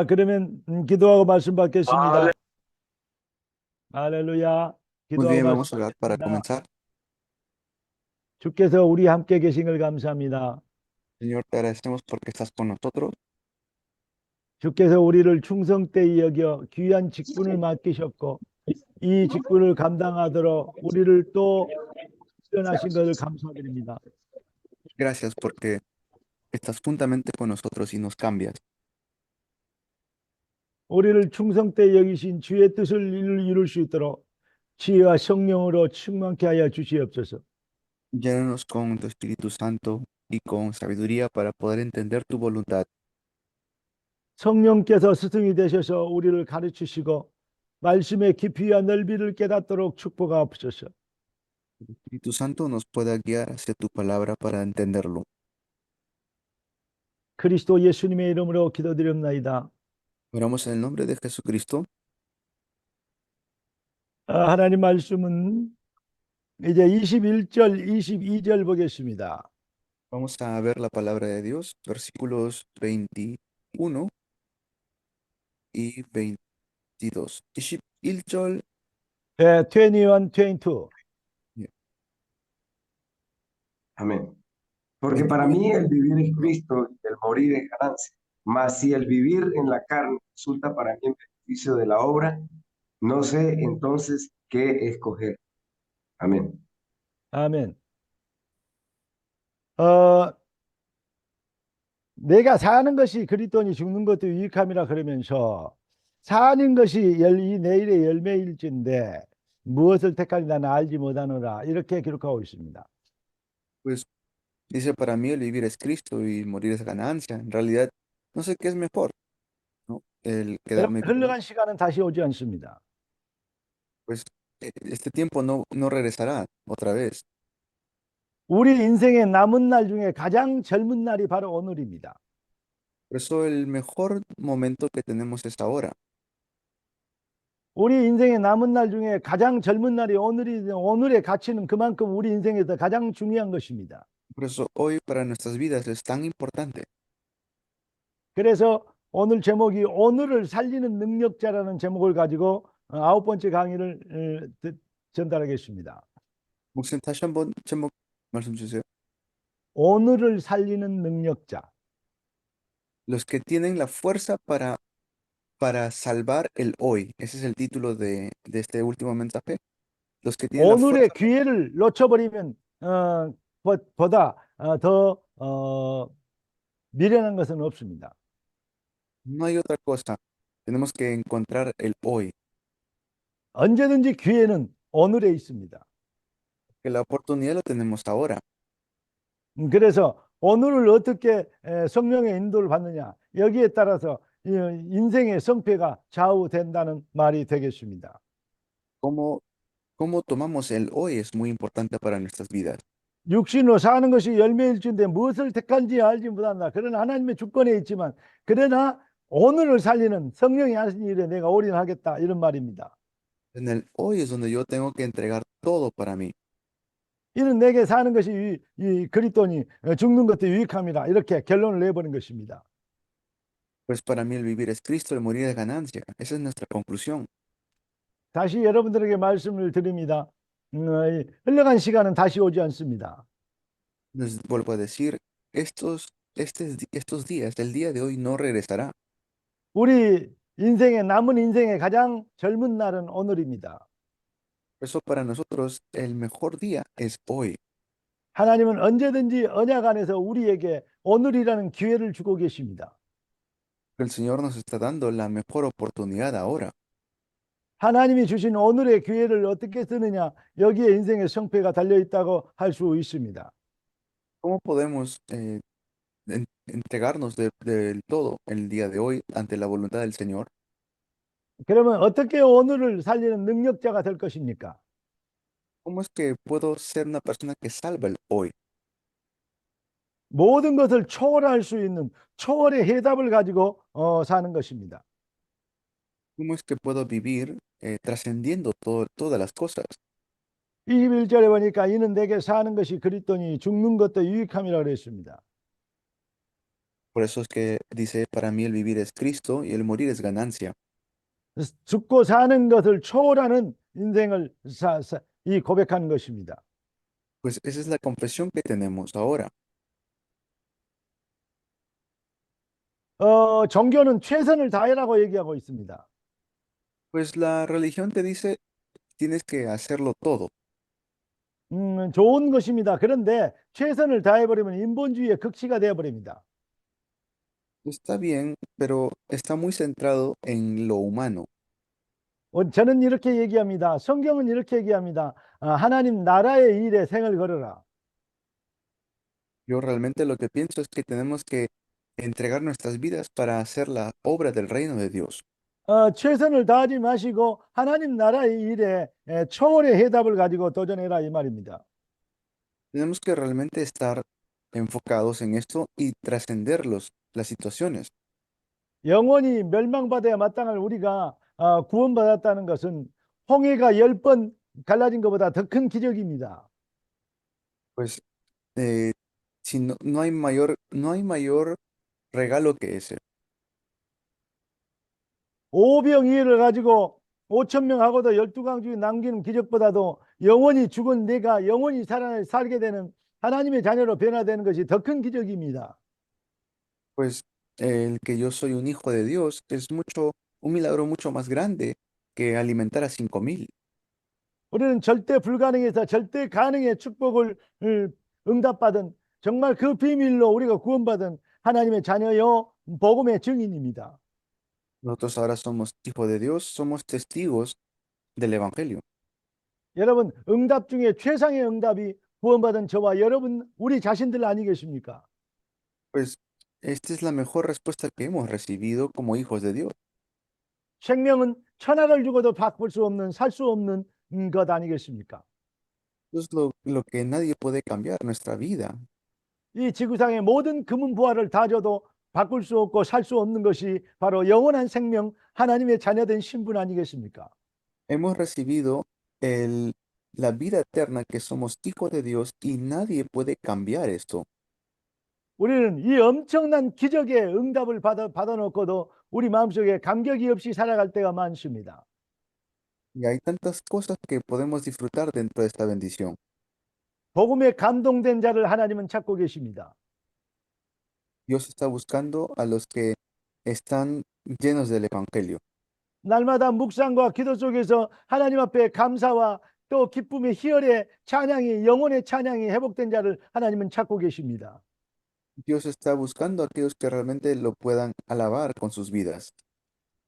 그러면 기도하고 말씀 받겠습니다. 할렐루야. Muy 기도하고 bien, 말씀 vamos a orar para 받겠습니다. comenzar. 주께서 우리 함께 계신 걸 감사합니다. Señor, te agradecemos porque estás con nosotros. 주께서 우리를 충성되이 여겨 귀한 직분을 맡기셨고 이 직분을 감당하도록 우리를 또 수련하신 것을 감사드립니다. Gracias porque estás juntamente con nosotros y nos cambias. 우리를 충성되이 여기신 주의 뜻을 이룰 수 있도록 지혜와 성령으로 충만케 하여 주시옵소서. Llénanos con tu Espíritu Santo y con sabiduría para poder entender tu voluntad. 성령께서 스승이 되셔서 우리를 가르치시고 말씀의 깊이와 넓이를 깨닫도록 축복하옵소서. El Espíritu Santo nos pueda guiar hacia tu palabra para entenderlo. 그리스도 예수님의 이름으로 기도드립니다. Oramos en el nombre de Jesucristo. 하나님 말씀은 이제 21절, 22절 보겠습니다. Vamos a ver la palabra de Dios, versículos 21 y 22. 21절. 21, 22. Amén. Porque para mí el vivir es Cristo y el morir es ganancia. Mas si el vivir en la carne resulta para mí en beneficio de la obra, no sé entonces qué escoger. Amén. 아멘. 내가 사는 것이 그리스도니 죽는 것도 유익함이라 그러면서 사는 것이 이 내일의 열매일진데 무엇을 택하리 나는 알지 못하노라 이렇게 기록하고 있습니다. Pues dice, para mí el vivir es Cristo y morir es ganancia. En realidad, no sé qué es mejor, ¿no? El 여러분, quedarme vivo. 흘러간 시간은 다시 오지 않습니다. Pues este tiempo no regresará otra vez. 우리 인생의 남은 날 중에 가장 젊은 날이 바로 오늘입니다. Por eso el mejor momento que tenemos es ahora. 우리 인생의 남은 날 중에 가장 젊은 날이 오늘이 오늘의 가치는 그만큼 우리 인생에서 가장 중요한 것입니다. Por eso hoy para nuestras vidas es tan importante. 그래서 오늘 제목이 오늘을 살리는 능력자라는 제목을 가지고 9번째 강의를 전달하겠습니다. 목사님 다시 한번 제목 말씀 주세요. 오늘을 살리는 능력자. Los que tienen la fuerza para salvar el hoy. Ese es el título de este último mensaje. Los que tienen la 오늘의 fuerza. 기회를 놓쳐버리면 보다 더 미련한 것은 없습니다. No hay otra cosa. Tenemos que encontrar el hoy. 언제든지 기회는 오늘에 있습니다. Que la oportunidad lo tenemos ahora. 그래서 오늘을 어떻게 성령의 인도를 받느냐 여기에 따라서 인생의 성패가 좌우된다는 말이 되겠습니다. Cómo tomamos el hoy es muy importante para nuestras vidas. 육신으로 사는 것이 열매일진데 무엇을 택한지 알지 못한다. 그러나 하나님의 주권에 있지만 그러나 오늘을 살리는 성령이 하신 일에 내가 올인하겠다 이런 말입니다. En el hoy es donde yo tengo que entregar todo para mí. 이는 내게 사는 것이 그리스도니 죽는 것도 유익함이라 이렇게 결론을 내버린 것입니다. Pues para mí el vivir es Cristo, el morir es ganancia. Esa es nuestra conclusión. 다시 여러분들에게 말씀을 드립니다. 흘러간 시간은 다시 오지 않습니다. Les vuelvo a decir, estos días, el día de hoy no regresará. 우리 남은 인생의 가장 젊은 날은 오늘입니다. Por eso para nosotros el mejor día es hoy. 하나님은 언제든지 언약 안에서 우리에게 오늘이라는 기회를 주고 계십니다. El Señor nos está dando la mejor oportunidad ahora. 하나님이 주신 오늘의 기회를 어떻게 쓰느냐 여기에 인생의 성패가 달려있다고 할 수 있습니다. ¿Cómo podemos entregarnos del todo el día de hoy ante la voluntad del Señor? 그러면 어떻게 오늘을 살리는 능력자가 될 것입니까? ¿Cómo es que puedo ser una persona que salva el hoy? 모든 것을 초월할 수 있는 초월의 해답을 가지고 사는 것입니다. ¿Cómo es que puedo vivir trascendiendo todas las cosas? 21절에 보니까 이는 내게 사는 것이 그리스도니 죽는 것도 유익함이라고 그랬습니다. Por eso es que dice, para mí el vivir es Cristo y el morir es ganancia. 죽고 사는 것을 초월하는 인생을 이 고백하는 것입니다. Pues esa es la confesión que tenemos ahora. 종교는 최선을 다해라고 얘기하고 있습니다. Pues la religión te dice, tienes que hacerlo todo. 좋은 것입니다. 그런데 최선을 다해버리면 인본주의의 극치가 되어버립니다. Está bien, pero está muy centrado en lo humano. 저는 이렇게 얘기합니다. 성경은 이렇게 얘기합니다. 하나님 나라의 일에 생을 걸어라. Yo realmente lo que pienso es que tenemos que entregar nuestras vidas para hacer la obra del reino de Dios. 최선을 다하지 마시고 하나님 나라의 일에 초월의 해답을 가지고 도전해라 이 말입니다. Tenemos que realmente estar enfocados en esto y trascender las situaciones. 영원히 멸망받아야 마땅할 우리가 구원받았다는 것은 홍해가 10번 갈라진 것보다 더 큰 기적입니다. Pues si no hay mayor regalo que ese. 오병이어를 가지고 5천 명하고도 12강주에 남기는 기적보다도 영원히 죽은 내가 영원히 살게 되는 하나님의 자녀로 변화되는 것이 더 큰 기적입니다. Pues el que yo soy un hijo de Dios es un milagro mucho más grande que alimentar a 5,000. 우리는 절대 불가능에서 절대 가능의 축복을 응답받은 정말 그 비밀로 우리가 구원받은 하나님의 자녀요 복음의 증인입니다. Nosotros ahora somos hijos de Dios, somos testigos del Evangelio. 여러분 응답 중에 최상의 응답이 구원받은 저와 여러분 우리 자신들 아니겠습니까? Pues esta es la mejor respuesta que hemos recibido como hijos de Dios. 생명은 천하를 주고도 바꿀 수 없는 살 수 없는 것 아니겠습니까? Eso es lo que nadie puede cambiar, nuestra vida. 이 지구상의 모든 금은 부활을 다 줘도 바꿀 수 없고 살 수 없는 것이 바로 영원한 생명 하나님의 자녀된 신분 아니겠습니까? Hemos recibido la vida eterna que somos hijos de Dios y nadie puede cambiar esto. 우리는 이 엄청난 기적의 응답을 받아놓고도 우리 마음속에 감격이 없이 살아갈 때가 많습니다. Y hay tantas cosas que podemos disfrutar dentro de esta bendición. 복음에 감동된 자를 하나님은 찾고 계십니다. Dios está buscando a los que están llenos del Evangelio. 날마다 묵상과 기도 속에서 하나님 앞에 감사와 또 기쁨의 희열의 찬양이 영혼의 찬양이 회복된 자를 하나님은 찾고 계십니다. Dios está buscando a aquellos que realmente lo puedan alabar con sus vidas.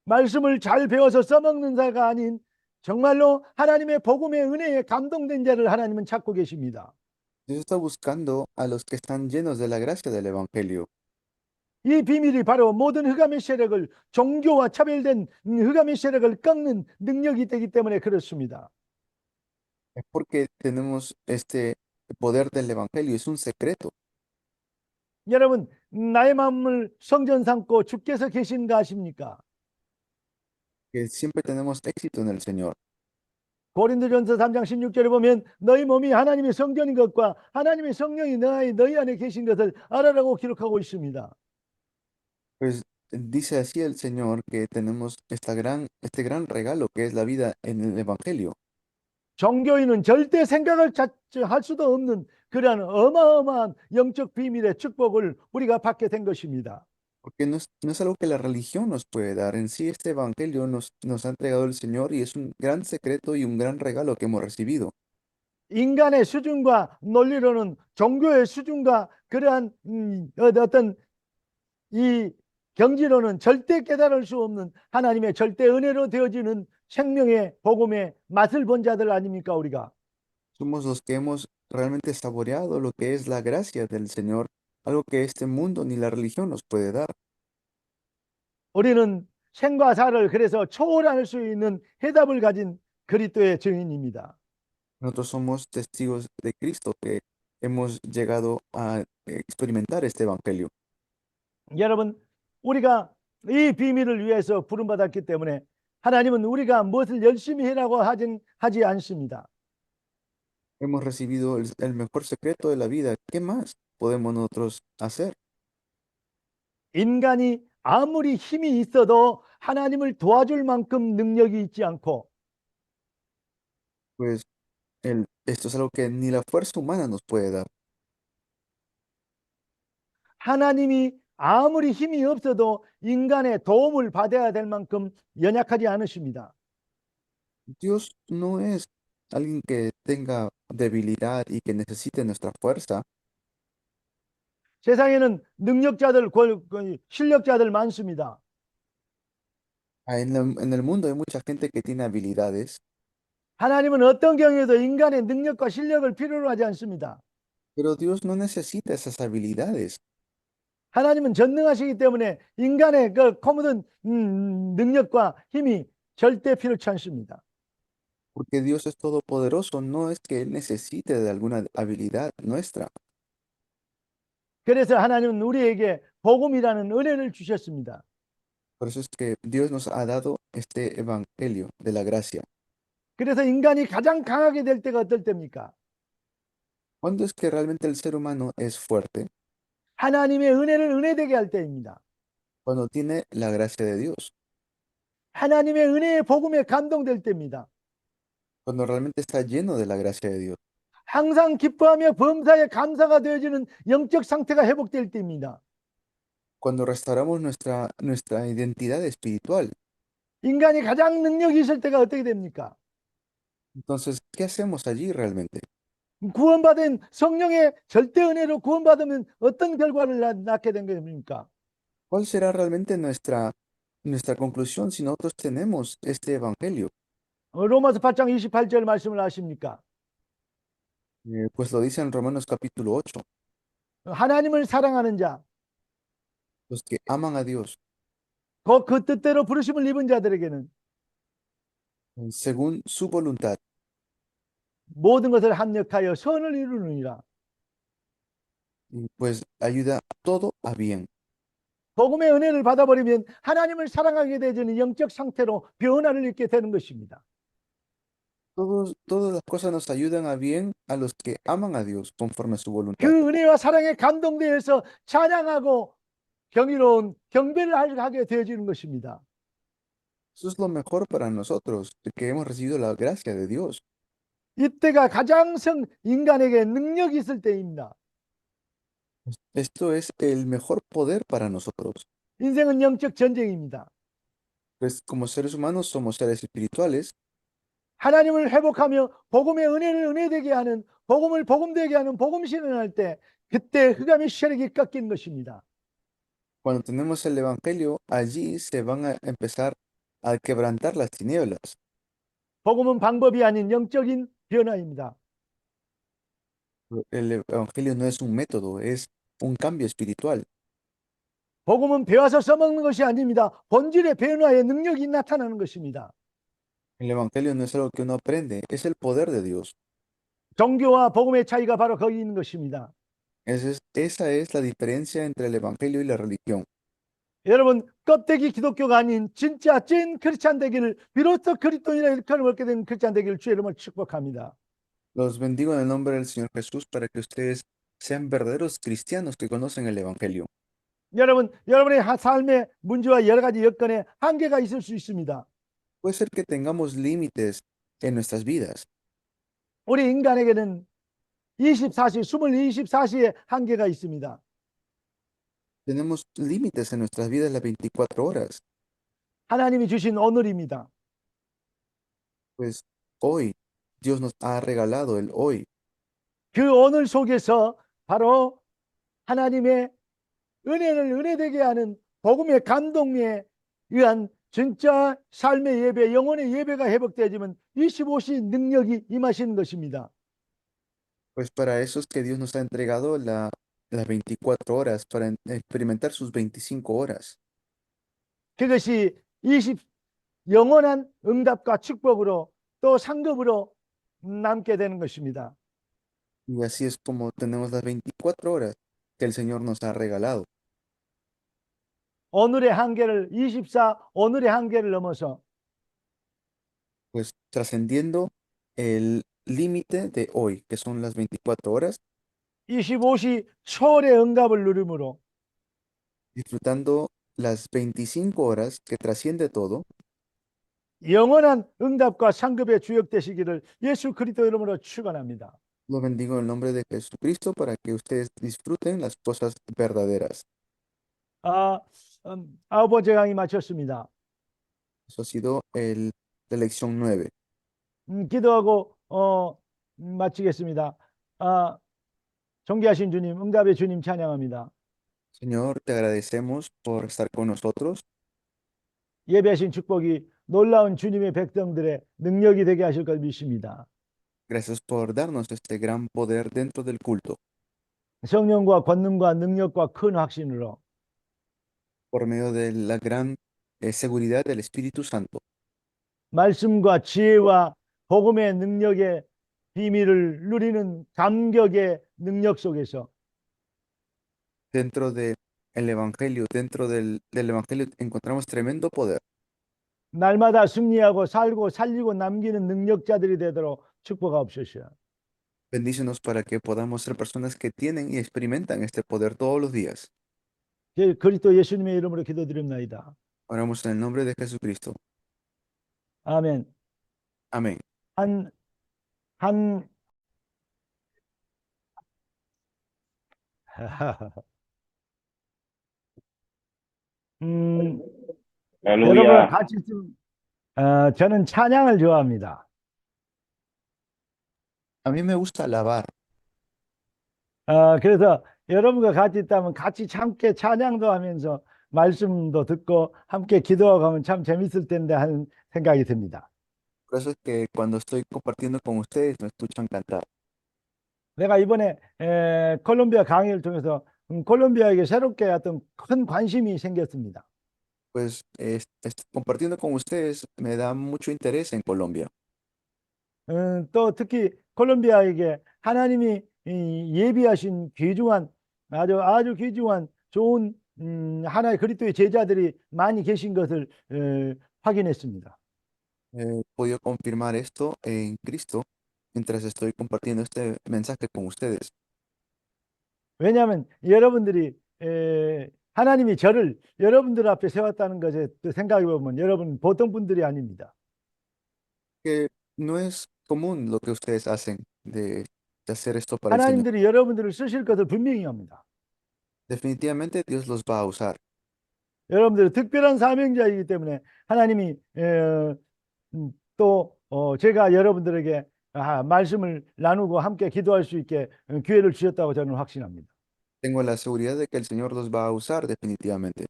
말씀을 잘 배워서 써먹는 자가 아닌 정말로 하나님의 복음의 은혜에 감동된 자를 하나님은 찾고 계십니다. Dios está buscando a los que están llenos de la gracia del Evangelio. 이 비밀이 바로 모든 흑암의 세력을 종교와 차별된 흑암의 세력을 꺾는 능력이 되기 때문에 그렇습니다. Es porque tenemos este poder del Evangelio, es un secreto. 여러분 나의 마음을 성전 삼고 주께서 계신가 아십니까? Que siempre tenemos éxito en el Señor. 고린도전서 3장 16절에 보면 너희 몸이 하나님의 성전인 것과 하나님의 성령이 너희 안에 계신 것을 알아라고 기록하고 있습니다. Pues dice así el Señor que tenemos este gran regalo que es la vida en el Evangelio. 종교인은 절대 생각을 할 수도 없는 그러한 어마어마한 영적 비밀의 축복을 우리가 받게 된 것입니다. Porque no es algo que la religión nos puede dar. En sí, este Evangelio nos ha entregado el Señor y es un gran secreto y un gran regalo que hemos recibido. 인간의 수준과 논리로는 종교의 수준과 그러한 어떤 이 경지로는 절대 깨달을 수 없는 하나님의 절대 은혜로 되어지는 생명의 복음의 맛을 본 자들 아닙니까 우리가? Somos los que hemos realmente saboreado lo que es la gracia del Señor, algo que este mundo ni la religión nos puede dar. 우리는 생과 사를 그래서 초월할 수 있는 해답을 가진 그리스도의 증인입니다. Nosotros somos testigos de Cristo que hemos llegado a experimentar este Evangelio. 여러분 우리가 이 비밀을 위해서 부름받았기 때문에 하나님은 우리가 무엇을 열심히 해라고 하지 않습니다. Hemos recibido el mejor secreto de la vida. ¿Qué más podemos nosotros hacer? 인간이 아무리 힘이 있어도 하나님을 도와줄 만큼 능력이 있지 않고 Pues esto es algo que ni la fuerza humana nos puede dar. 하나님이 아무리 힘이 없어도 인간의 도움을 받아야 될 만큼 연약하지 않으십니다. Dios no es alguien que tenga debilidad y que necesite nuestra fuerza. 세상에는 능력자들, 실력자들 많습니다. En el mundo hay mucha gente que tiene habilidades, 하나님은 어떤 경우에도 인간의 능력과 실력을 필요로 하지 않습니다. pero Dios no necesita esas habilidades, 하나님은 전능하시기 때문에 인간의 그 거묻은 능력과 힘이 절대 필요치 않습니다. porque Dios es todopoderoso, no es que Él necesite de alguna habilidad nuestra. 그래서 하나님은 우리에게 복음이라는 은혜를 주셨습니다. Por eso es que Dios nos ha dado este evangelio de la gracia. 그래서 인간이 가장 강하게 될 때가 어떨 때입니까? ¿Cuándo es que realmente el ser humano es fuerte? 하나님의 은혜를 은혜되게 할 때입니다. Cuando tiene la gracia de Dios, 하나님의 은혜의 복음에 감동될 때입니다. cuando realmente está lleno de la gracia de Dios, 항상 기뻐하며 범사에 감사가 되어지는 영적 상태가 회복될 때입니다. cuando restauramos nuestra identidad espiritual. 인간이 가장 능력이 있을 때가 어떻게 됩니까? Entonces, ¿qué hacemos allí realmente? 구원받은 성령의 절대 은혜로 구원받으면 어떤 결과를 낳게 된 겁니까? ¿Cuál será realmente nuestra conclusión si nosotros tenemos este evangelio? 로마서 8장 28절 말씀을 아십니까? Pues lo dice en Romanos capítulo 8, 하나님을 사랑하는 자, los que aman a Dios 그 뜻대로 부르심을 입은 자들에게는 según su voluntad, 모든 것을 합력하여 선을 이루느니라. y pues ayuda todo a bien. 복음의 은혜를 받아버리면 하나님을 사랑하게 되는 영적 상태로 변화를 입게 되는 것입니다. Todas las cosas nos ayudan a bien a los que aman a Dios conforme a su 그 voluntad. 은혜와 사랑에 감동되어서 찬양하고 경이로운 경배를 하게 되어지는 것입니다. Eso es lo mejor para nosotros, de que hemos recibido la gracia de Dios. 이때가 가장 인간에게 능력이 있을 때입니다. Esto es el mejor poder para nosotros. 인생은 영적 전쟁입니다. Pues como seres humanos somos seres espirituales. 하나님을 회복하며 복음의 은혜를 은혜되게 하는 복음을 복음되게 하는 복음 실현할 때 그때 흑암의 세력이 꺾이는 것입니다. Cuando tenemos el evangelio, allí se van a empezar a quebrantar las tinieblas. 복음은 방법이 아닌 영적인 변화입니다. El evangelio no es un método, es un cambio espiritual. 복음은 배워서 써먹는 것이 아닙니다. 본질의 변화의 능력이 나타나는 것입니다. El evangelio no es algo que uno aprende, es el poder de Dios. 종교와 복음의 차이가 바로 거기 있는 것입니다. Esa es la diferencia entre el evangelio y la religión. 여러분 껍데기 기독교가 아닌 진짜 찐 크리스찬 되기를 비로소 그리스도인이라 일컬을 얻게 된 크리스찬 되기를 주의 이름으로 축복합니다. Los bendigo en el nombre del Señor Jesús para que ustedes sean verdaderos cristianos que conocen el evangelio. 여러분의 삶의 문제와 여러 가지 여건에 한계가 있을 수 있습니다. Puede ser que tengamos límites en nuestras vidas. 우리 인간에게는 24시에 한계가 있습니다. Tenemos límites en nuestras vidas las 24 horas. 하나님이 주신 오늘입니다. Pues hoy Dios nos ha regalado el hoy. 그 오늘 속에서 바로 하나님의 은혜를 은혜되게 하는 복음의 감동에 의한 진짜 삶의 예배, 영혼의 예배가 회복되어지면 25시 능력이 임하시는 것입니다. Pues para eso es que Dios nos ha entregado las 24 horas para experimentar sus 25 horas. 그것이 영원한 응답과 축복으로 또 상급으로 남게 되는 것입니다. Y así es como tenemos las 24 horas que el Señor nos ha regalado. 오늘의 한계를 넘어서 Pues trascendiendo el límite de hoy, que son las 24 horas, 25시 초월의 응답을 누림으로 disfrutando las 25 horas que trasciende todo. 영원한 응답과 상급의 주역 되시기를 예수 그리스도 이름으로 축원합니다. Lo bendigo en el nombre de Jesucristo para que ustedes disfruten las cosas verdaderas. 아, 9번째 강의 마쳤습니다. Eso ha sido la lección 9. 기도하고 마치겠습니다. 존귀하신 주님, 응답의 주님 찬양합니다. Señor, te agradecemos por estar con nosotros. 예배하신 축복이 놀라운 주님의 백성들의 능력이 되게 하실 것 믿습니다. Gracias por darnos este gran poder dentro del culto, 성령과 권능과 능력과 큰 확신으로 por medio de la gran seguridad del Espíritu Santo, 말씀과 지혜와 복음의 능력의 비밀을 누리는 감격의 능력 속에서 dentro del Evangelio, del Evangelio encontramos tremendo poder. 날마다 승리하고 살고 살리고 남기는 능력자들이 되도록 축복하옵소서. Bendícenos para que podamos ser personas que tienen y experimentan este poder todos los días. 그리스도 예수님의 이름으로 기도드립니다. Oramos en el nombre de Jesucristo. 아멘. Amén. 한 여러분 할렐루야. 같이 저는 찬양을 좋아합니다. A mí me gusta alabar. 그래서 여러분과 같이 있다면 같이 함께 찬양도 하면서 말씀도 듣고 함께 기도하고 하면 참 재밌을 텐데 하는 생각이 듭니다. Por eso es que cuando estoy compartiendo con ustedes me escuchan cantar. 내가 이번에 콜롬비아 강의를 통해서 콜롬비아에게 새롭게 어떤 큰 관심이 생겼습니다. Pues compartiendo con ustedes me da mucho interés en Colombia. 또 특히 콜롬비아에게 하나님이 예비하신 귀중한 아주 귀중한 좋은 하나의 그리스도의 제자들이 많이 계신 것을 확인했습니다. He podido confirmar esto en Cristo mientras estoy compartiendo este mensaje con ustedes. 왜냐하면 여러분들이 하나님이 저를 여러분들 앞에 세웠다는 것에 생각해 보면 여러분 보통 분들이 아닙니다. Que no es común lo que ustedes hacen de hacer esto para el Señor. 하나님들이 여러분들을 쓰실 것을 분명히 합니다. Definitivamente Dios los va a usar. 여러분들은 특별한 사명자이기 때문에 하나님이 또 제가 여러분들에게 말씀을 나누고 함께 기도할 수 있게 기회를 주셨다고 저는 확신합니다. Tengo la seguridad de que el Señor los va a usar definitivamente.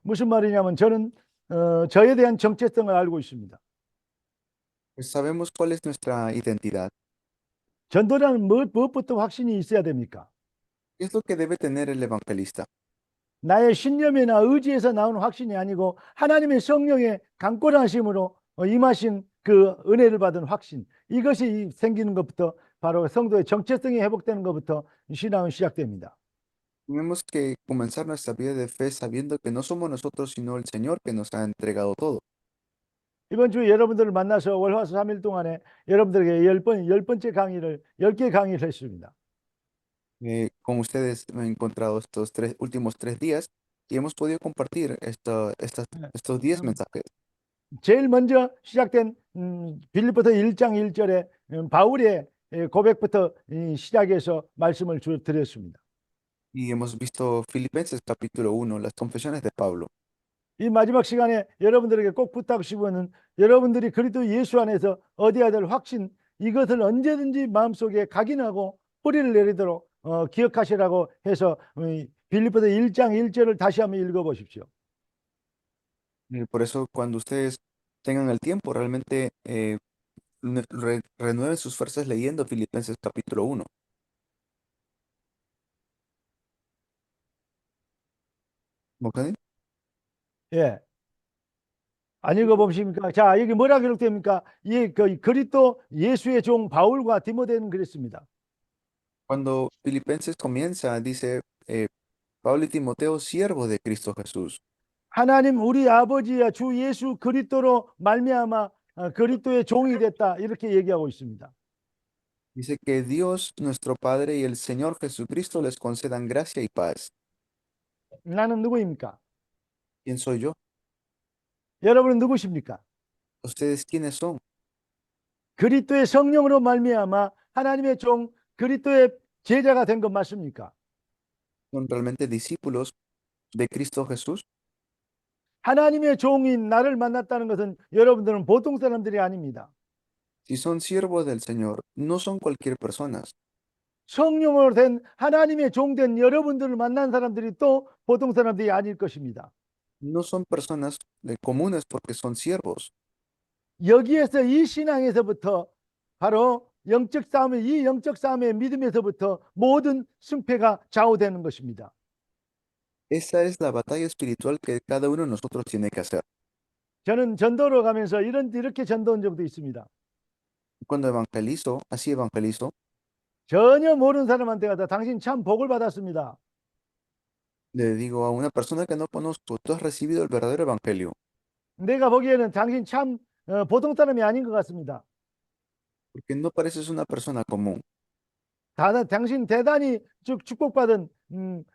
무슨 말이냐면 저는 저에 대한 정체성을 알고 있습니다. Pues sabemos cuál es nuestra identidad. 전도자는 무엇부터 확신이 있어야 됩니까? ¿Qué es lo que debe tener el evangelista? 나의 신념이나 의지에서 나오는 확신이 아니고 하나님의 성령의 강권하심으로 임하신 그 은혜를 받은 확신, 이것이 생기는 것부터 바로 성도의 정체성이 회복되는 것부터 신앙은 시작됩니다. Tenemos que comenzar nuestra vida de fe sabiendo que no somos nosotros, sino el Señor que nos ha entregado todo. 이번 주에 여러분들을 만나서 월화수 3일 동안에 여러분들에게 10번째 강의를 10개 강의를 했습니다. Con ustedes me he encontrado estos últimos 3 días y hemos podido compartir estos 10 mensajes. 제일 먼저 시작된 빌립보서 1장 1절에 바울의 고백부터 시작해서 말씀을 드렸습니다. Y hemos visto Filipenses capítulo 1, las confesiones de Pablo. 이 마지막 시간에 여러분들에게 꼭 부탁 싶으면 여러분들이 그리스도 예수 안에서 얻어야 될 확신, 이것을 언제든지 마음속에 각인하고 뿌리를 내리도록 기억하시라고 해서 빌립보서 1장 1절을 다시 한번 읽어보십시오. Por eso cuando ustedes tengan el tiempo, realmente renueven sus fuerzas leyendo Filipenses capítulo 1. ¿Ok? 예. 안 읽어보십니까? 자, 여기 뭐라 기록됩니까? 그리스도 예수의 종 바울과 디모데는 그랬습니다. Cuando Filipenses comienza, dice Pablo y Timoteo, siervos de Cristo Jesús. 하나님 우리 아버지야 주 예수 그리스도로 말미암아 그리스도의 종이 됐다, 이렇게 얘기하고 있습니다. Dice que Dios, nuestro Padre y el Señor Jesucristo les concedan gracia y paz. 나는 누구입니까? ¿Quién soy yo? 여러분은 누구십니까? ¿Ustedes quiénes son? 그리스도의 성령으로 말미암아 하나님의 종 그리스도의 제자가 된 것 맞습니까? ¿Son realmente discípulos de Cristo Jesús? 하나님의 종인 나를 만났다는 것은 여러분들은 보통 사람들이 아닙니다. Si son siervos del Señor, no son cualquier personas. 성령으로 된 하나님의 종된 여러분들을 만난 사람들이 또 보통 사람들이 아닐 것입니다. No son personas comunes porque son siervos. 여기에서 이 신앙에서부터 바로 영적 싸움의 이 영적 싸움의 믿음에서부터 모든 승패가 좌우되는 것입니다. Esa es la batalla espiritual que cada uno de nosotros tiene que hacer. 저는 전도로 가면서 이렇게 전도한 적도 있습니다. Cuando evangelizo, así evangelizo, 전혀 모르는 사람한테 가다 당신 참 복을 받았습니다. le digo a una persona que no conozco, tú has recibido el verdadero evangelio, 내가 보기에는 당신 참 보통 사람이 아닌 것 같습니다. porque no pareces una persona común. 당신 대단히 축복받은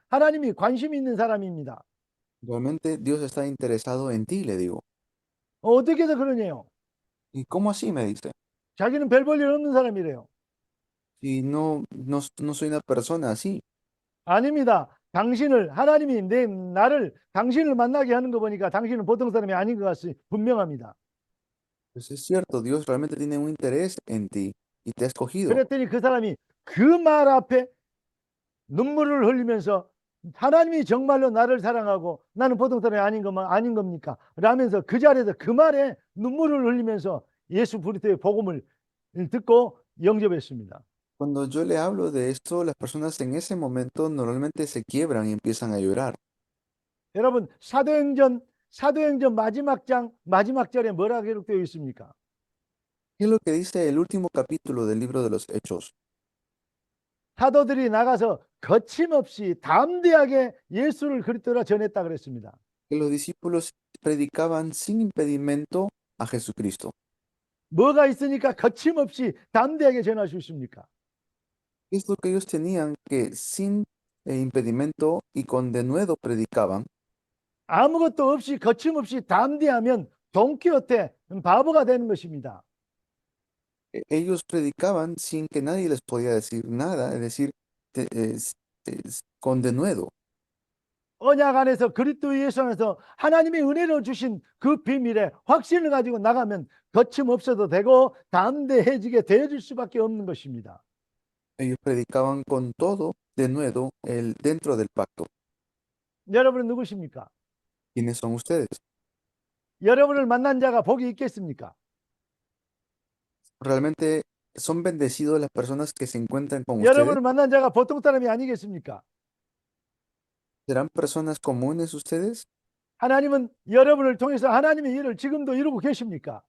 하나님이 관심 있는 사람입니다. Realmente Dios está interesado en ti, le digo. 어떻게 해서 그러냐요? ¿Y cómo así? Me dice. 자기는 별 볼 일 없는 사람이래요. Si no soy una persona así. 아닙니다. 하나님이 나를 당신을 만나게 하는 거 보니까 당신은 보통 사람이 아닌 것 같이 분명합니다. Pues es cierto, Dios realmente tiene un interés en ti y te ha escogido. 그랬더니 그 사람이 그 말 앞에 눈물을 흘리면서 하나님이 정말로 나를 사랑하고 나는 보통 사람이 아닌 겁니까? 라면서 그 자리에서 그 말에 눈물을 흘리면서 예수 그리스도의 복음을 듣고 영접했습니다. Cuando yo le hablo de esto, las personas en ese momento normalmente se quiebran y empiezan a llorar. 여러분 사도행전 마지막 장 마지막 절에 뭐라 기록되어 있습니까? ¿Qué es lo que dice el último capítulo del libro de los Hechos? 사도들이 나가서 거침없이 담대하게 예수를 그리스도라 전했다 그랬습니다. Que los discípulos predicaban sin impedimento a Jesucristo. 뭐가 있으니까 거침없이 담대하게 전할 수 있습니까? ¿Qué es lo que ellos tenían que sin impedimento y con denuedo predicaban? 아무것도 없이 거침없이 담대하면 돈키호테 바보가 되는 것입니다. Ellos predicaban sin que nadie les podía decir nada, es decir, con denuedo. 언약 안에서 그리스도 예수 안에서 하나님의 은혜로 주신 그 비밀에 확신을 가지고 나가면 거침없어도 되고 담대해지게 되어질 수밖에 없는 것입니다. Ellos predicaban con todo denuedo dentro del pacto. 여러분은 누구십니까? ¿Quiénes son ustedes? 여러분을 만난 자가 복이 있겠습니까? ¿Realmente son bendecidos las personas que se encuentran con ustedes? 여러분을 만난 자가 보통 사람이 아니겠습니까? ¿Serán personas comunes ustedes? 하나님은 여러분을 통해서 하나님의 일을 지금도 이루고 계십니까?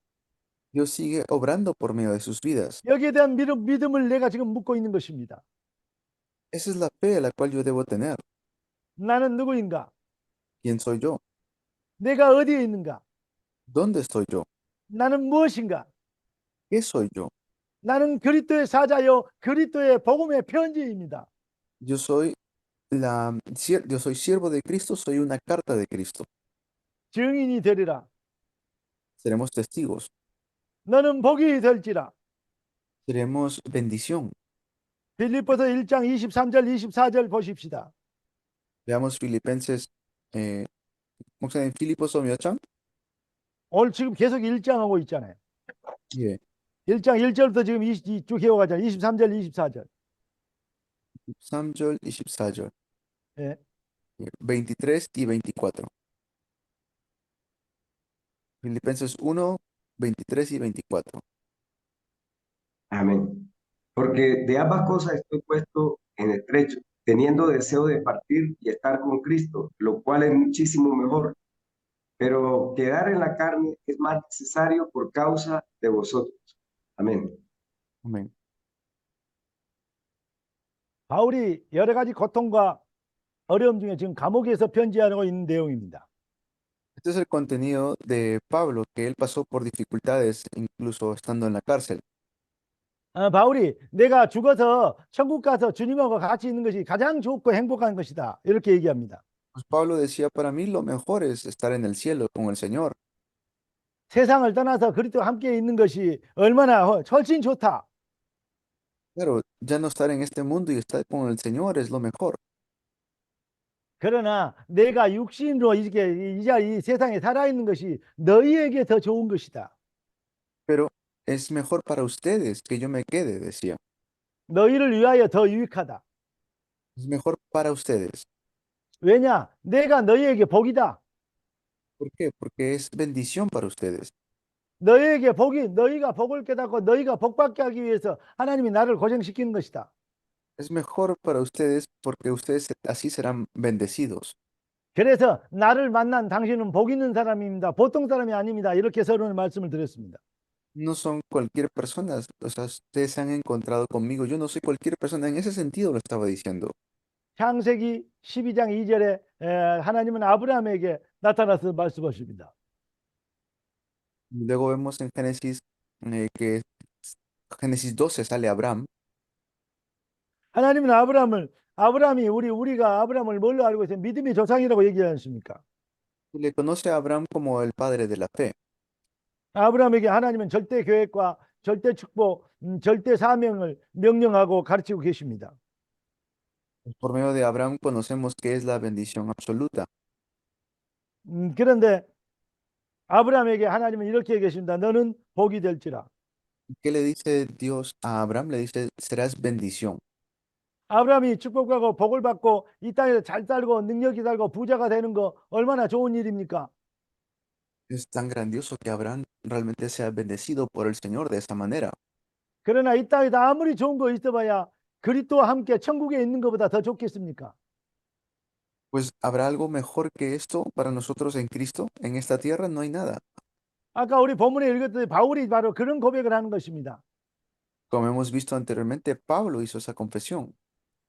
Dios sigue obrando por medio de sus vidas. 여기에 대한 믿음을 내가 지금 묻고 있는 것입니다. Esa es la fe a la cual yo debo tener. 나는 누구인가? ¿Quién soy yo? 내가 어디에 있는가? ¿Dónde estoy yo? 나는 무엇인가? ¿Qué soy yo? 나는 그리스도의 사자요 그리스도의 복음의 편지입니다. Yo soy siervo de Cristo, soy una carta de Cristo. 증인이 되리라. Seremos testigos. 너는 복이 될지라. Seremos bendición. 빌립보서 1장 23절 24절 보십시다. Veamos Filipenses, ¿cómo se llama? Filipos o Miocham? 오늘 지금 계속 1장 하고 있잖아요. Yeah. 1장 1절부터 지금 쭉 해오가잖아요. 23절 24절. 3절 y 14절. 예. 23 y 24. Filipenses 1, 23 y 24. Amén. Porque de ambas cosas estoy puesto en estrecho, teniendo deseo de partir y estar con Cristo, lo cual es muchísimo mejor. Pero quedar en la carne es más necesario por causa de vosotros. Amén. Amén. 바울이 여러 가지 고통과 어려움 중에 지금 감옥에서 편지하고 있는 내용입니다. Este es el contenido de Pablo, que él pasó por dificultades, incluso estando en la cárcel. 바울이 내가 죽어서 천국 가서 주님하고 같이 있는 것이 가장 좋고 행복한 것이다. 이렇게 얘기합니다. Pues Pablo decía, para mí lo mejor es estar en el cielo con el Señor. 세상을 떠나서 그리스도와 함께 있는 것이 얼마나 훨씬 좋다. Claro, ya no estar en este mundo y estar con el Señor es lo mejor. 그러나 내가 육신으로 이렇게 이 세상에 살아있는 것이 너희에게 더 좋은 것이다. Pero es mejor para ustedes que yo me quede, decía. 너희를 위하여 더 유익하다. Es mejor para ustedes. 왜냐? 내가 너희에게 복이다. ¿Por qué? Porque es bendición para ustedes. 너희에게 복이 너희가 복을 깨닫고 너희가 복받게 하기 위해서 하나님이 나를 고생시키는 것이다. Es mejor para ustedes porque ustedes así serán bendecidos. 그래서 나를 만난 당신은 복 있는 사람입니다. 보통 사람이 아닙니다. 이렇게 서로는 말씀을 드렸습니다. No son cualquier persona, o sea, ustedes se han encontrado conmigo. Yo no soy cualquier persona, en ese sentido lo estaba diciendo. 창세기 12장 2절에 하나님은 아브라함에게 나타나서 말씀하십니다. Luego vemos en que Génesis 12 sale Abraham. 하나님은 아브라함이 우리가 아브라함을 뭘로 알고 있어요? 믿음의 조상이라고 얘기하지 않습니까? Le conoce a Abraham como el padre de la fe. 아브라함에게 하나님은 절대 계획과 절대 축복, 절대 사명을 명령하고 가르치고 계십니다. Por medio de Abraham conocemos que es la bendición absoluta. 그런데 아브라함에게 하나님은 이렇게 얘기하십니다. 너는 복이 될지라. ¿Qué le dice Dios a Abraham? Le dice, serás bendición. 아브라함이 축복하고 복을 받고 이 땅에서 잘 살고 능력이 살고 부자가 되는 거 얼마나 좋은 일입니까? Es tan grandioso que Abraham realmente sea bendecido por el Señor de esa manera. 그러나 이 땅에서 아무리 좋은 거 있어봐야 그리스도와 함께 천국에 있는 것보다 더 좋겠습니까? Pues ¿habrá algo mejor que esto para nosotros en Cristo? En esta tierra no hay nada. 아까 우리 본문에 읽었듯이 바울이 바로 그런 고백을 하는 것입니다. Como hemos visto anteriormente, Pablo hizo esa confesión.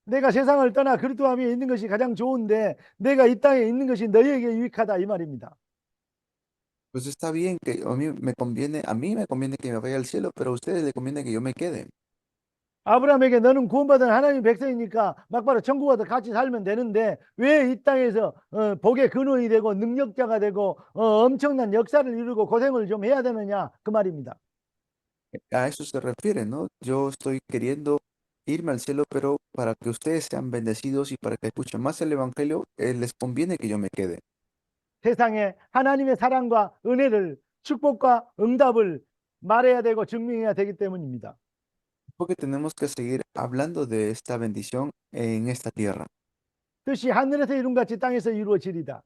내가 세상을 떠나 그리스도와 함께 있는 것이 가장 좋은데 내가 이 땅에 있는 것이 너희에게 유익하다 이 말입니다. Pues está bien que a mí me conviene que me vaya al cielo, pero a ustedes les conviene que yo me quede. 아브라함에게 너는 구원받은 하나님의 백성이니까 막바로 천국 가서 같이 살면 되는데 왜 이 땅에서 복의 근원이 되고 능력자가 되고 엄청난 역사를 이루고 고생을 좀 해야 되느냐 그 말입니다. A eso se refiere, ¿no? Yo estoy queriendo irme al cielo, pero para que ustedes sean bendecidos y para que escuchen más el Evangelio, les conviene que yo me quede. 세상에 하나님의 사랑과 은혜를 축복과 응답을 말해야 되고 증명해야 되기 때문입니다. Porque tenemos que seguir hablando de esta bendición en esta tierra. 뜻이 하늘에서 이룬 같이 땅에서 이루어지리다.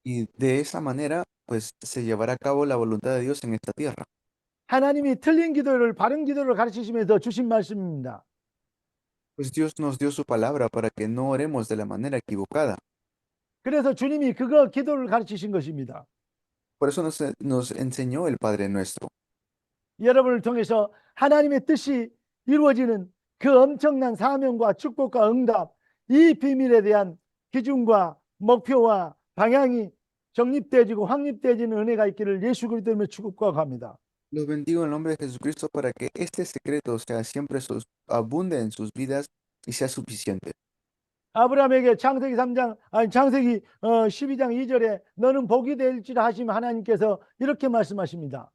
Y de esa manera, pues se llevará a cabo la voluntad de Dios en esta tierra. 하나님이 틀린 기도를 바른 기도를 가르치시면서 주신 말씀입니다. Pues Dios nos dio su palabra para que no oremos de la manera equivocada. 그래서 주님이 그거 기도를 가르치신 것입니다. Por eso nos enseñó el Padre Nuestro. 여러분을 통해서 하나님의 뜻이 이루어지는 그 엄청난 사명과 축복과 응답, 이 비밀에 대한 기준과 목표와 방향이 정립되어지고 확립되어지는 은혜가 있기를 예수 그리스도 이름으로 축복합니다. Los bendigo en el nombre de Jesucristo para que este secreto sea siempre abunde en sus vidas y sea suficiente. 아브라함에게 창세기 12장 2절에 너는 복이 될지라 하시면 하나님께서 이렇게 말씀하십니다.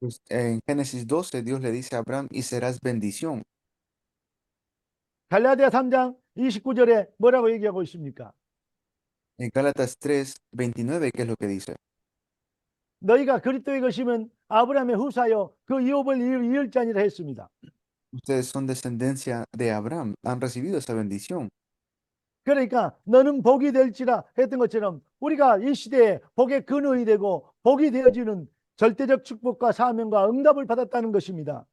Pues en Génesis 12 Dios le dice a Abraham y serás bendición. 갈라디아 3장 29절에 뭐라고 얘기하고 있습니까? En Gálatas 3:29, ¿qué es lo que dice? 너희가 그리스도의 것이면 아브라함의 후사요 그 유업을 이을 자니라 했습니다. Ustedes son descendencia de Abraham, han recibido esa bendición. 그러니까 너는 복이 될지라 했던 것처럼 우리가 이 시대에 복의 근원이 되고 복이 되어지는 절대적 축복과 사명과 응답을 받았다는 것입니다.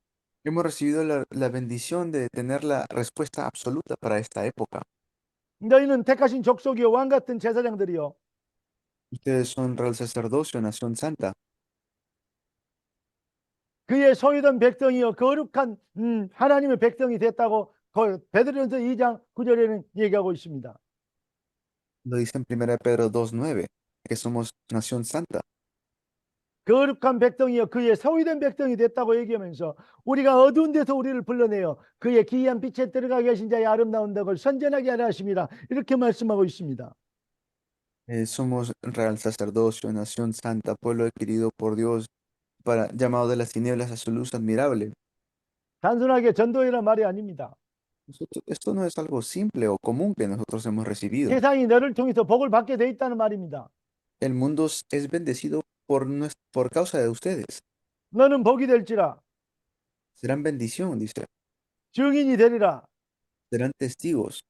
Hemos recibido la bendición de tener la respuesta absoluta para esta época. 너희는 택하신 족속이요 왕 같은 제사장들이요. Ustedes son real sacerdocio, nación santa. 그의 소유된 백성이요 거룩한 하나님의 백성이 됐다고 베드로전서 2장 9절에는 얘기하고 있습니다. Lo dice en 1 Pedro 2:9, que somos nación santa. 거룩한 백성이여 그의 소유된 백성이 됐다고 얘기하면서 우리가 어두운 데서 우리를 불러내어 그의 기이한 빛에 들어가 계신 자의 아름다운 덕을 선전하게 하려 하심이라 이렇게 말씀하고 있습니다. Somos real sacerdocio, nación santa, pueblo adquirido por Dios, llamado de las tinieblas a su luz admirable. 단순하게 전도회란 말이 아닙니다. Esto no es algo simple o común que nosotros hemos recibido. 세상이 너를 통해서 복을 받게 돼 있다는 말입니다. El mundo es bendecido por causa de ustedes. 너는 복이 될지라 Serán bendición, dice. 증인이 되리라. Serán testigos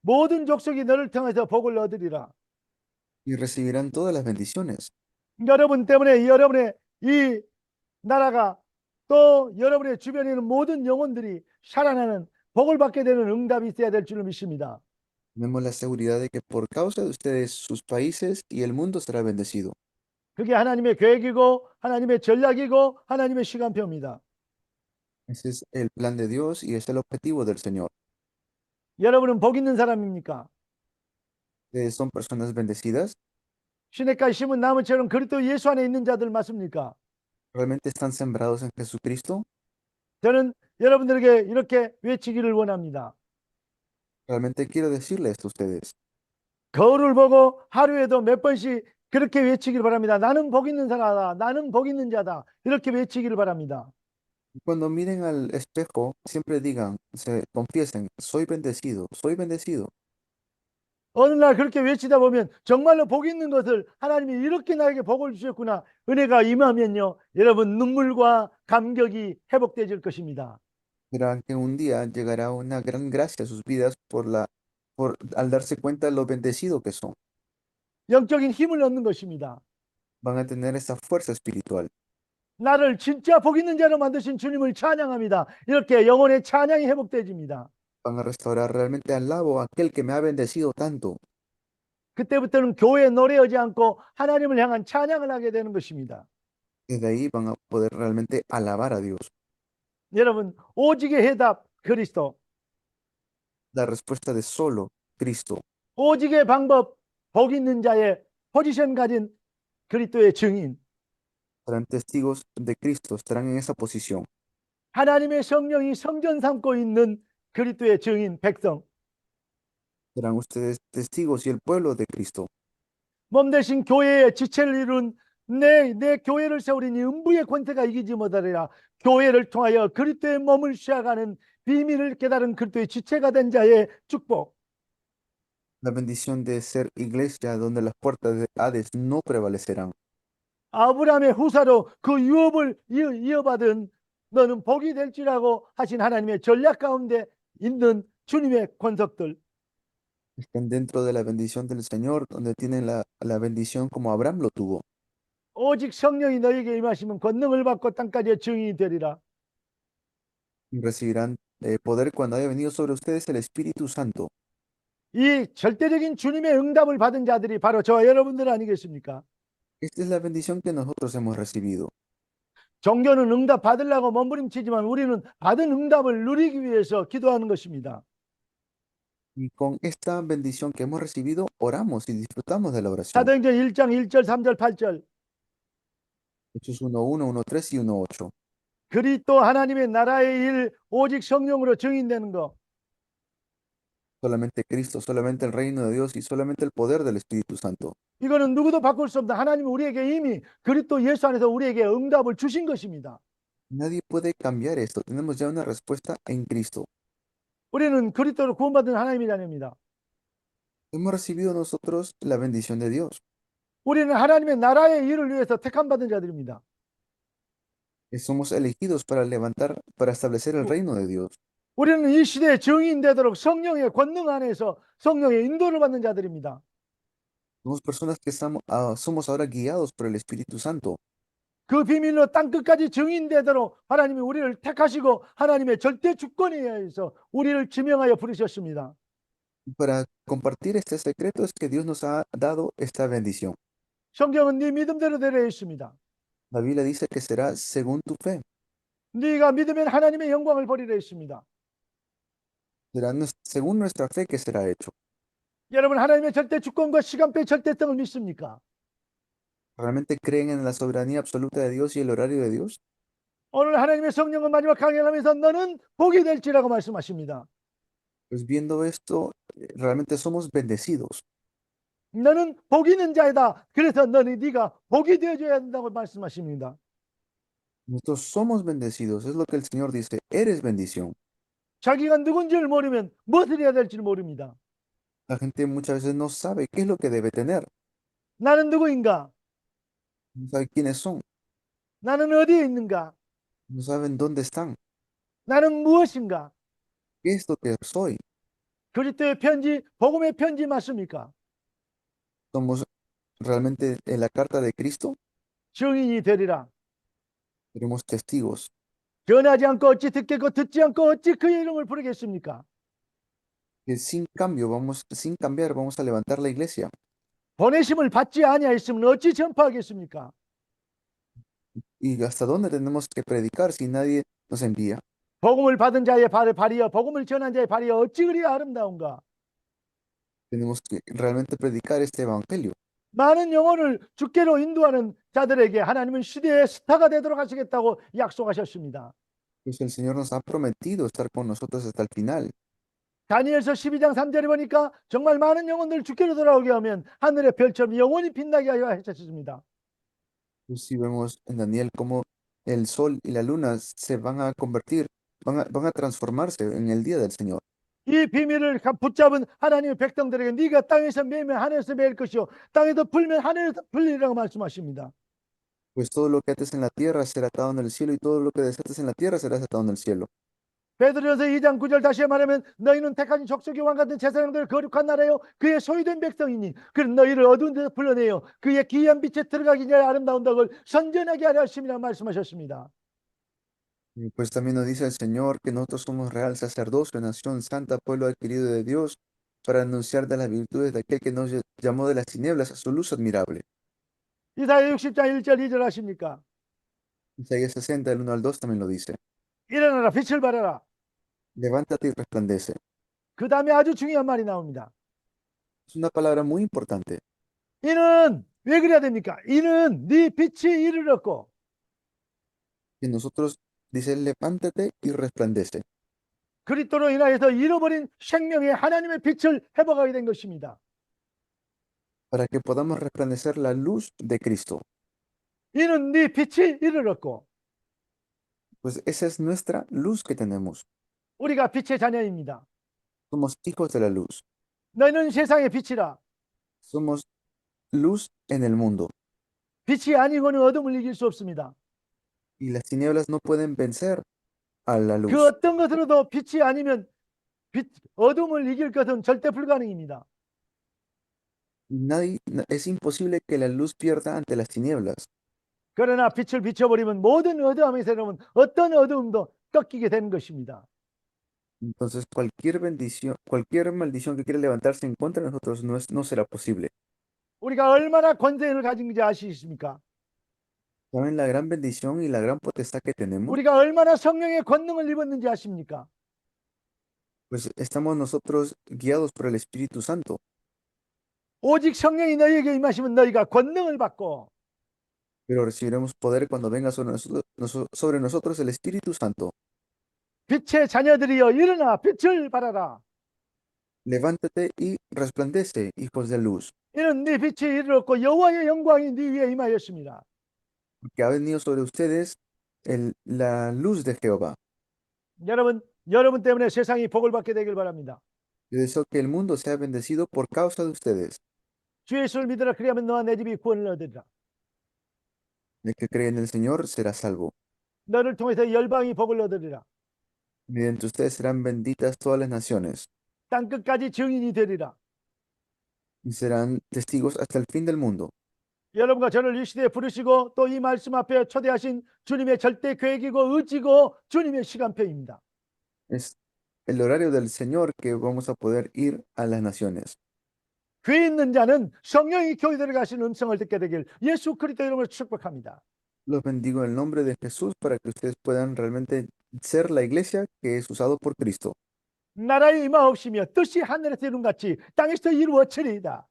모든 족속이 너를 통해서 복을 얻으리라. y recibirán todas las bendiciones. 여러분 때문에 여러분의 이 나라가 또 여러분의 주변에 있는 모든 영혼들이 살아나는 복을 받게 되는 응답이 있어야 될 줄을 믿습니다. Tenemos la seguridad de que por causa de ustedes, sus países y el mundo será bendecido. 그게 하나님의 계획이고 하나님의 전략이고 하나님의 시간표입니다. Ese es el plan de Dios y es el objetivo del Señor. 여러분은 복 있는 사람입니까? Ustedes son personas bendecidas. 시냇가에 심은 나무처럼 그리스도 예수 안에 있는 자들 맞습니까? ¿Realmente están sembrados en Jesucristo? 저는 여러분들에게 이렇게 외치기를 원합니다. Realmente quiero decirle esto a ustedes. 거울을 보고 하루에도 몇 번씩 그렇게 외치기를 바랍니다. 나는 복 있는 사람이다. 나는 복 있는 자다. 이렇게 외치기를 바랍니다. Cuando miren al espejo, siempre digan, se confiesen, soy bendecido, soy bendecido. 어느 날 그렇게 외치다 보면 정말로 복 있는 것을 하나님이 이렇게 나에게 복을 주셨구나. 은혜가 임하면요. 여러분 눈물과 감격이 회복되질 것입니다. Verán que un día llegará una gran gracia a sus vidas al darse cuenta de lo bendecido que son. 영적인 힘을 얻는 것입니다. Van a tener esa fuerza espiritual. 나를 진짜 복 있는 자로 만드신 주님을 찬양합니다. 이렇게 영혼의 찬양이 회복되집니다. Van a restaurar realmente alabo a aquel que me ha bendecido tanto. 그때부터는 교회에 노래하지 않고 하나님을 향한 찬양을 하게 되는 것입니다. Desde ahí van a poder realmente alabar a Dios. 여러분 오직의 해답 그리스도, La respuesta de solo Cristo. 오직의 방법 복 있는 자의 포지션 가진 그리스도의 증인, Serán testigos de Cristo, estarán en esa posición. 하나님의 성령이 성전 삼고 있는 그리스도의 증인 백성, Serán ustedes testigos y el pueblo de Cristo. 몸 대신 교회의 지체를 이룬 내 교회를 세우리니 음부의 권세가 이기지 못하리라. 교회를 통하여 그리스도의 몸을 쉬어가는 비밀을 깨달은 그리스도의 지체가 된 자의 축복. La bendición de ser iglesia donde las puertas de Hades no prevalecerán. 아브라함의 후사로 그 유업을 이어받은 너는 복이 될지라고 하신 하나님의 전략 가운데 있는 주님의 권속들. Estén dentro de la bendición del Señor, donde tienen la bendición como Abraham lo tuvo. 오직 성령이 너에게 임하시면 권능을 받고 땅까지의 증인이 되리라. Y recibirán poder cuando haya venido sobre ustedes el Espíritu Santo. 이 절대적인 주님의 응답을 받은 자들이 바로 저와 여러분들 아니겠습니까? Esta es la bendición que nosotros hemos recibido. 종교는 응답 받으려고 몸부림치지만 우리는 받은 응답을 누리기 위해서 기도하는 것입니다. Y con esta bendición que hemos recibido, oramos y disfrutamos de la oración. 사도행전 1장 1절, 3절, 8절. Hechos 1:1, 1:3 y 1:8. 그리스도 하나님의 나라의 일 오직 성령으로 증인되는 것. Solamente Cristo, solamente el reino de Dios y solamente el poder del Espíritu Santo. 이거는 누구도 바꿀 수 없다. 하나님은 우리에게 이미 그리스도 예수 안에서 우리에게 응답을 주신 것입니다. Nadie puede cambiar esto. Tenemos ya una respuesta en Cristo. 우리는 그리스도로 구원받은 하나님의 자녀입니다. Hemos recibido nosotros la bendición de Dios. 우리는 하나님의 나라의 일을 위해서 택함받은 자들입니다. Somos elegidos para para establecer el reino de Dios. 우리는 이 시대의 증인 되도록 성령의 권능 안에서 성령의 인도를 받는 자들입니다. Somos personas que somos ahora guiados por el Espíritu Santo. 그 비밀로 땅끝까지 증인되도록 하나님이 우리를 택하시고 하나님의 절대 주권에 의해서 우리를 지명하여 부르셨습니다. Para compartir este secreto es que Dios nos ha dado esta bendición. 성경은 네 믿음대로 되려 있습니다. La Biblia dice que será según tu fe. 네가 믿으면 하나님의 영광을 보리라 했습니다. Será según nuestra fe que será hecho. 여러분 하나님의 절대 주권과 시간표의 절대성을 믿습니까? ¿Realmente creen en la soberanía absoluta de Dios y el horario de Dios? 오늘 하나님의 성령은 마지막 강연하면서 너는 복이 될지라고 말씀하십니다. Pues viendo esto, realmente somos bendecidos. 너는 복 있는 자이다. 그래서 네가 복이 되어줘야 한다고 말씀하십니다. Nosotros somos bendecidos, es lo que el Señor dice, eres bendición. 자기가 누군지를 모르면 무엇을 해야 될지를 모릅니다. La gente muchas veces no sabe qué es lo que debe tener, 나는 누구인가? no sabe quiénes son, 나는 어디에 있는가? no saben dónde están, 나는 무엇인가? qué es lo que soy. 그리스도의 편지, 복음의 편지 맞습니까? Somos realmente en la carta de Cristo, 증인이 되리라. seremos testigos. 변하지 않고 어찌 듣겠고 듣지 않고 어찌 그의 이름을 부르겠습니까? Que sin cambiar, vamos a levantar la iglesia. 보내심을 받지 아니하였으면 어찌 전파하겠습니까? ¿Y hasta dónde tenemos que predicar si nadie nos envía? 복음을 받은 자의 발이여 복음을 전한 자의 발이여 어찌 그리 아름다운가? Tenemos que realmente predicar este evangelio. 많은 영혼을 주께로 인도하는 자들에게 하나님은 시대의 스타가 되도록 하시겠다고 약속하셨습니다. Pues el Señor nos ha prometido estar con nosotros hasta el final. 다니엘서 12장 3절에 보니까 정말 많은 영혼들 주께로 돌아오게 하면 하늘의 별처럼 영원히 빛나게 하여 하셨습니다. Pues si vemos en Daniel cómo el sol y la luna se van a convertir, van a transformarse en el día del Señor. 이 비밀을 붙잡은 하나님의 백성들에게 네가 땅에서 매면 하늘에서 매일 것이요 땅에서 불면 하늘에서 불리라고 말씀하십니다. Pues todo lo que ates en la tierra será atado en el cielo y todo lo que desates en la tierra será desatado en el cielo. 베드로전서 2장 9절 다시 말하면 너희는 택하신 족속의 왕 같은 제사장들 거룩한 나라요 그의 소유된 백성이니 그는 너희를 어두운 데서 불러내어 그의 기이한 빛에 들어가기 전에 아름다운 덕을 선전하게 하려 하심이라 말씀하셨습니다. Y pues también nos dice el Señor que nosotros somos real sacerdocio, nación santa, pueblo adquirido de Dios, para anunciar de las virtudes de aquel que nos llamó de las tinieblas a su luz admirable. 이사야 60장 1절 2절 하십니까? Isaías 60, del 1 al 2 también lo dice. 일어나라 빛을 발하라. Levántate y resplandece. 그 다음에 아주 중요한 말이 나옵니다. Es una palabra muy importante. 이는 왜 그래야 됩니까? 이는 네 빛이 이르렀고 Que nosotros dice, levántate y resplandece, 그리스도로 인하여서 잃어버린 생명의 하나님의 빛을 회복하게 된 것입니다. para que podamos resplandecer la luz de Cristo. 이는 네 빛이 이르렀고 Pues esa es nuestra luz que tenemos. 우리가 빛의 자녀입니다. Somos hijos de la luz. 너희는 세상의 빛이라. Somos luz en el mundo. 빛이 아니고는 어둠을 이길 수 없습니다. Y las tinieblas no pueden vencer a la 그 luz. 어떤 것으로도 빛이 아니면 어둠을 이길 것은 절대 불가능입니다. Es imposible que la luz pierda ante las tinieblas. 그러나 빛을 비춰버리면 모든 어두움의 새로운 어떤 어두움도 꺾이게 되는 것입니다. Entonces cualquier bendición, cualquier maldición que quiera levantarse en contra de nosotros no será posible. 우리가 얼마나 권세를 가진지 아시십니까? ¿Saben la gran bendición y la gran potestad que tenemos? 우리가 얼마나 성령의 권능을 입었는지 아십니까? Pues estamos nosotros guiados por el Espíritu Santo. 오직 성령이 너희에게 임하시면 너희가 권능을 받고 Pero recibiremos poder cuando venga sobre nosotros el Espíritu Santo. 빛의 자녀들이여 일어나 빛을 발하라. Levántate y resplandece, hijos de luz, 이는 네 빛이 이르렀고 여호와의 영광이 네 위에 임하였습니다. porque ha venido sobre ustedes la luz de Jehová. 여러분 때문에 세상이 복을 받게 되길 바랍니다. Yo deseo que el mundo sea bendecido por causa de ustedes. 주 예수를 믿으라 그리하면 너와 내 집이 구원을 얻으리라. El que cree en el Señor será salvo. 너를 통해서 열방이 복을 얻으리라. Mediante ustedes serán benditas todas las naciones 땅 끝까지 증인이 되리라. y serán testigos hasta el fin del mundo. 여러분과 저를 이 시대에 부르시고 또 이 말씀 앞에 초대하신 주님의 절대 계획이고 의지고 주님의 시간표입니다. Es el horario del Señor que vamos a poder ir a las naciones. 귀 있는 자는 성령이 교회들에 가신 음성을 듣게 되길 예수 그리스도 이름으로 축복합니다. Los bendigo en el nombre de Jesús para que ustedes puedan realmente ser la iglesia que es usado por Cristo. 나라의 임하옵시며 뜻이 하늘에서 이룬 같이 땅에서 이루어지리이다.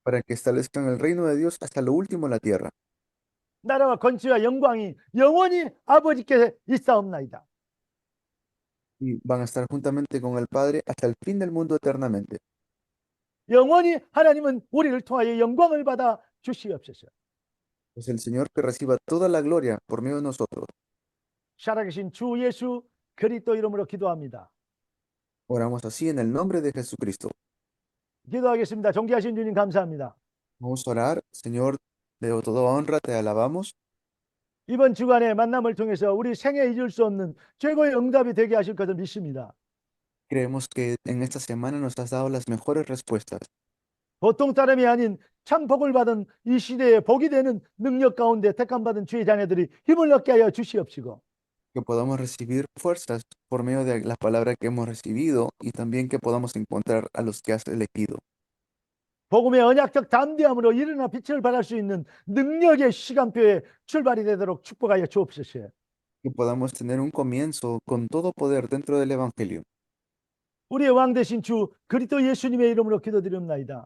para que establezcan el reino de Dios hasta lo último en la tierra. 나라와 권세와 영광이 영원히 아버지께 있사옵나이다. Y van a estar juntamente con el Padre hasta el fin del mundo eternamente. 영원히 하나님은 우리를 통하여 영광을 받아 주시옵소서. Es el Señor que reciba toda la gloria por medio de nosotros. 살아계신 주 예수 그리스도 이름으로 기도합니다. Oramos así en el nombre de Jesucristo. 기도하겠습니다. 존귀하신 주님 감사합니다. Vamos a orar. Señor, de toda honra te alabamos. 이번 주간의 만남을 통해서 우리 생애 잊을 수 없는 최고의 응답이 되게 하실 것을 믿습니다. Creemos que en esta semana nos has dado las mejores respuestas. 보통 사람이 아닌 참 복을 받은 이 시대에 복이 되는 능력 가운데 택함받은 주의 자녀들이 힘을 얻게 하여 주시옵시고 Que podamos recibir fuerzas por medio de la palabra que hemos recibido y también que podamos encontrar a los que has elegido. 복음의 언약적 담대함으로 일어나 빛을 발할 수 있는 능력의 시간표에 출발이 되도록 축복하여 주옵소서. Que podamos tener un comienzo con todo poder dentro del Evangelio. 우리의 왕 되신 주 그리스도 예수님의 이름으로 기도드립니다.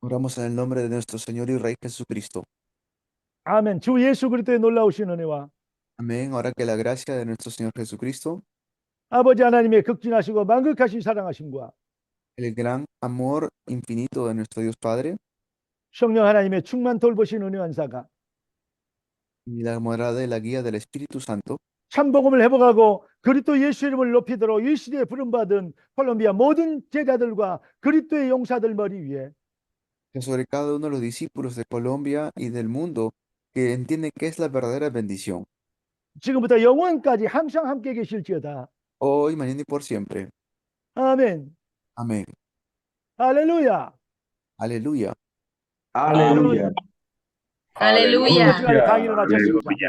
Oramos en el nombre de nuestro Señor y Rey Jesucristo. 아멘. 주 예수 그리스도의 놀라우신 은혜와 Amén. Ahora que la gracia de nuestro Señor Jesucristo, 아버지 하나님의 극진하시고 만극하신 사랑하심과 el gran amor infinito de nuestro Dios Padre 성령 하나님의 충만 돌보신 은혜 원사가 y la morada y la guía del Espíritu Santo 참 복음을 회복하고 그리스도 예수 이름을 높이도록 이 시대에 부름받은 콜롬비아 모든 제자들과 그리스도의 용사들 머리 위에 que sobre cada uno de los discípulos de Colombia y del mundo que entienden que es la verdadera bendición, 지금부터 영원까지 항상 함께 계실지어다. hoy, mañana y por siempre. 아멘. Amén. 할렐루야. Aleluya. Aleluya. 오늘 Aleluya. 시간에 강의를 마쳤습니다.